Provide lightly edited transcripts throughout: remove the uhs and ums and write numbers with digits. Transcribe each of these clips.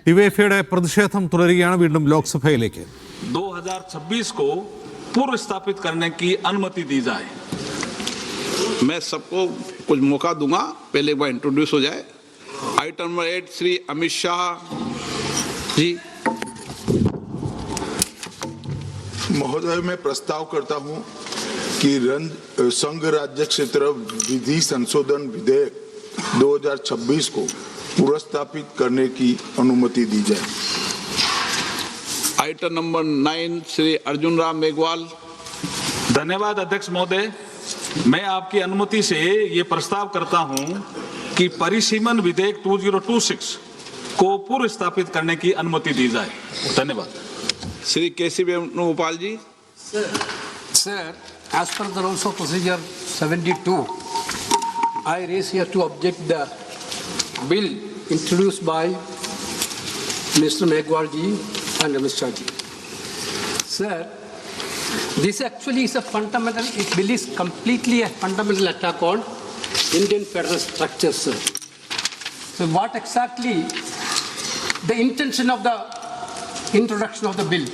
ഡിവൈഎഫ്ഐയുടെ പ്രതിഷേധം തുടരുകയാണ്. വീണ്ടും ലോക്സഭയിലേക്ക് 2026 को पूर्व स्थापित करने की अनुमति दी जाए। मैं सबको कुछ मौका दूंगा, पहले एक बार इंट्रोड्यूस हो जाए। Item number 8 Shri Amit Shah ji. महोदय, मैं प्रस्ताव करता हूं कि संघ राज्य क्षेत्र विधि संशोधन विधेयक 2026 को पुनर्स्थापित करने की अनुमति दी जाए। Item number 9 Shri Arjun Ram Meghwal. धन्यवाद अध्यक्ष महोदय, मैं आपकी अनुमति से ये प्रस्ताव करता हूं कि परिसीमन विधेयक 2026 को पूर्व स्थापित करने की अनुमति दी जाए। धन्यवाद। श्री केसी वेणुगोपाल जी। Sir, as per the rules of procedure 72, I raise here to object the bill introduced by Mr. Meghwal ji and Mr. Shah ji. Sir, this actually is a fundamental, it bill is completely a fundamental attack on Indian federal structure, sir. So what exactly the intention of the introduction of the bill?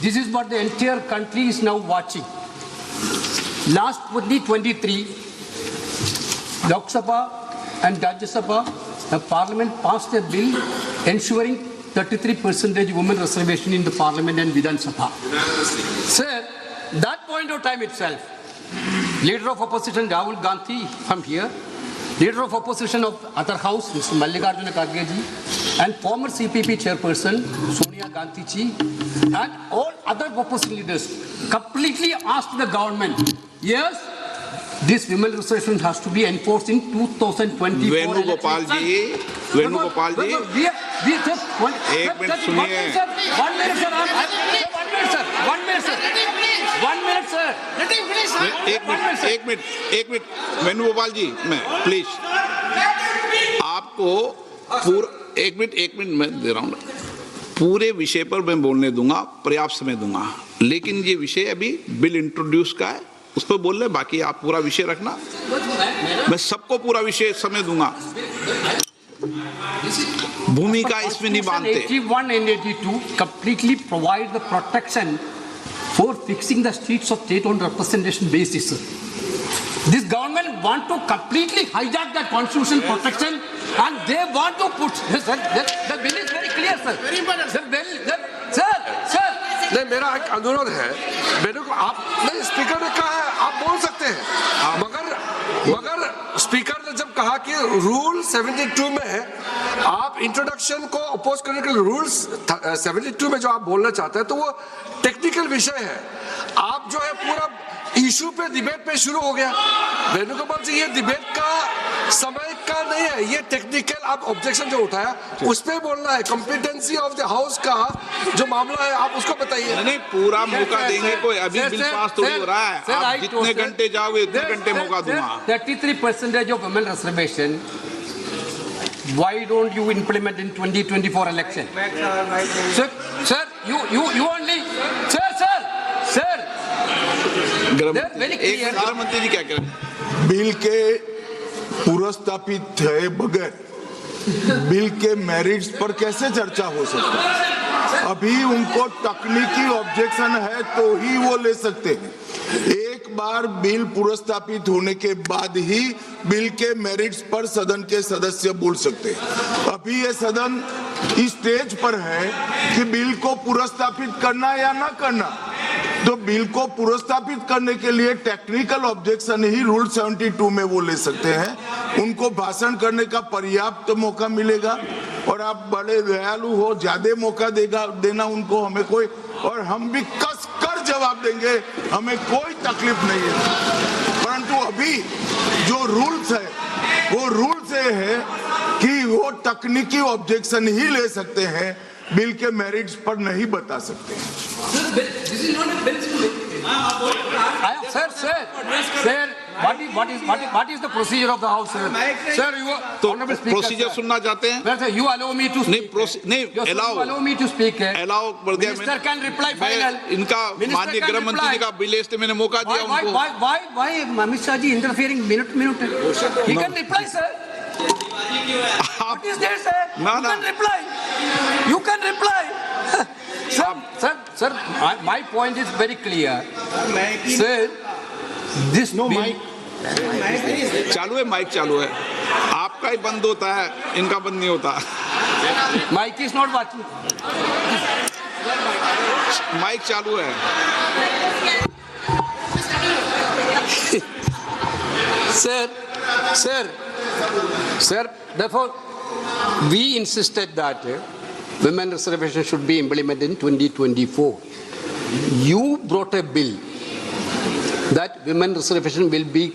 This is what the entire country is now watching. Last 2023, Lok Sabha and Rajya Sabha, the Parliament passed a bill ensuring 33% women reservation in the Parliament and Vidhan Sabha. Sir, that point of time itself, Leader of Opposition Rahul Gandhi from here, Leader of Opposition of other house, Mr. Mallikarjuna Kharge ji, and former CPP chairperson Sonia Gandhi ji, and all other opposition leaders completely asked the government, yes, this women reservation has to be enforced in 2024. Venugopal जी, वेणुगोपाल जी, एक minute सुनिए। एक minute Venugopal जी, मैं please आपको एक minute मैं दे रहा हूँ। पूरे विषय पर मैं बोलने दूंगा, पर्याप्त समय दूंगा, लेकिन ये विषय अभी बिल इंट्रोड्यूस का है, उस पर बोल रहे, बाकी आप पूरा विषय रखना। मैं सबको पूरा विषय समय दूंगा। भूमिका इसमें नहीं बांधते। 81 and 82 completely provide the protection for fixing the streets of state-owned representation basis. This government want to completely hijack that constitutional protection, and they want to put. The bill is very clear, sir. The bill, sir. नहीं, मेरा एक अनुरोध है, मेरे को आप नहीं, speaker ने कहा है आप बोल सकते हैं, मगर स्पीकर ने जब कहा कि रूल 72 में आप इंट्रोडक्शन को अपोज करने के लिए रूल्स 72 में जो आप बोलना चाहते हैं तो वो टेक्निकल विषय है। आप जो है पूरा इशू पे डिबेट पे शुरू हो गया। वेणुगोपाल जी, ये डिबेट का समय का नहीं है, ये टेक्निकल आप ऑब्जेक्शन जो उठाया उस पे बोलना है। कॉम्पिटेंसी ऑफ द हाउस का जो मामला है आप उसको बताइए। नहीं, पूरा मौका देंगे, कोई अभी बिल पास थोड़ी हो रहा है। आप जितने घंटे जाओगे उतने घंटे मौका दूंगा। 33% of women reservation. Why don't you implement in 2024 election? Sir, you only, sir. गृह मंत्री जी क्या कह रहे हैं? बिल के पुनर्स्थापित थे बगैर बिल के मेरिट्स पर कैसे चर्चा हो सकती है? अभी उनको तकनीकी ऑब्जेक्शन है तो ही वो ले सकते हैं। एक बार बिल पुनर्स्थापित होने के बाद ही बिल के मेरिट्स पर सदन के सदस्य बोल सकते हैं। अभी ये सदन इस स्टेज पर है कि बिल को पुनर्स्थापित करना या ना करना। तो बिल को पुनर्स्थापित करने के लिए टेक्निकल ऑब्जेक्शन ही रूल 72 में वो ले सकते हैं। उनको भाषण करने का पर्याप्त मौका मिलेगा और आप बड़े दयालु हो, ज्यादा मौका देना उनको, हमें कोई, और हम भी कस कर जवाब देंगे, हमें कोई तकलीफ नहीं है। परंतु अभी जो रूल्स है वो रूल्स है कि वो तकनीकी ऑब्जेक्शन ही ले सकते हैं, बिल के मेरिट्स पर नहीं बता सकते। Sir, what is the procedure of the house, sir? Sir, तो प्रोसीजर सुनना चाहते हैं? Sir, you allow me to speak. नहीं, allow me to speak. Allow बढ़ गया। Minister can reply final. इनका माननीय गृह मंत्री जी का बिल इसलिए मैंने मौका दिया उनको। Why Amit Shah ji interfering minute? He can reply, sir. आप What is this, sir? No, You no. can reply. You can reply. Sir, my point is very clear. Sir, this bill, चालू है, mic चालू है, आपका ही बंद होता है, इनका बंद नहीं होता। mic is not working. Mic चालू है। Sir, therefore, we insisted that women reservation should be implemented in 2024. You brought a bill that women reservation will be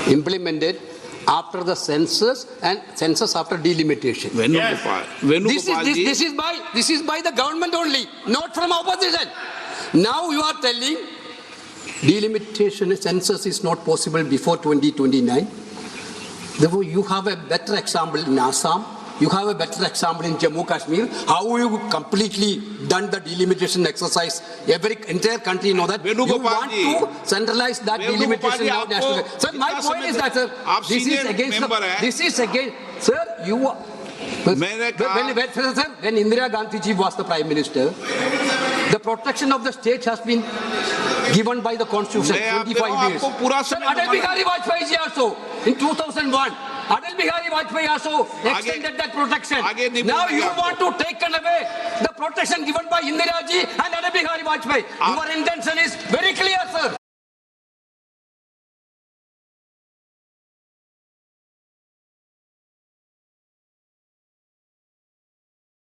implemented after the census and census after delimitation. Venugopal ji, This is by the government only, not from opposition. Now you are telling delimitation census is not possible before 2029. Therefore, you have a better example in Assam. You have a better example in Jammu Kashmir. How you completely done the delimitation exercise? Every entire country know that. You Venugopal want ji, to centralize that Venugopal delimitation ji, now national. आपको Sir, my कितना point समय is से- that, sir, आप this is senior against member हैं। this is against, sir, you are. मैंने कहा- When Indira Gandhi ji was the prime minister, the protection of the state has been given by the constitution मैं आपको 25 years. आपको पूरा Sir, समय Atal दूंगा। Bihari Vajpayee ji also in 2001. Atal Bihari Vajpayee also extended that protection. आगे नहीं Now बोलेंगे you आपको। want to take away the protection given by Indira ji and Atal Bihari Vajpayee. Your intention is very clear, sir.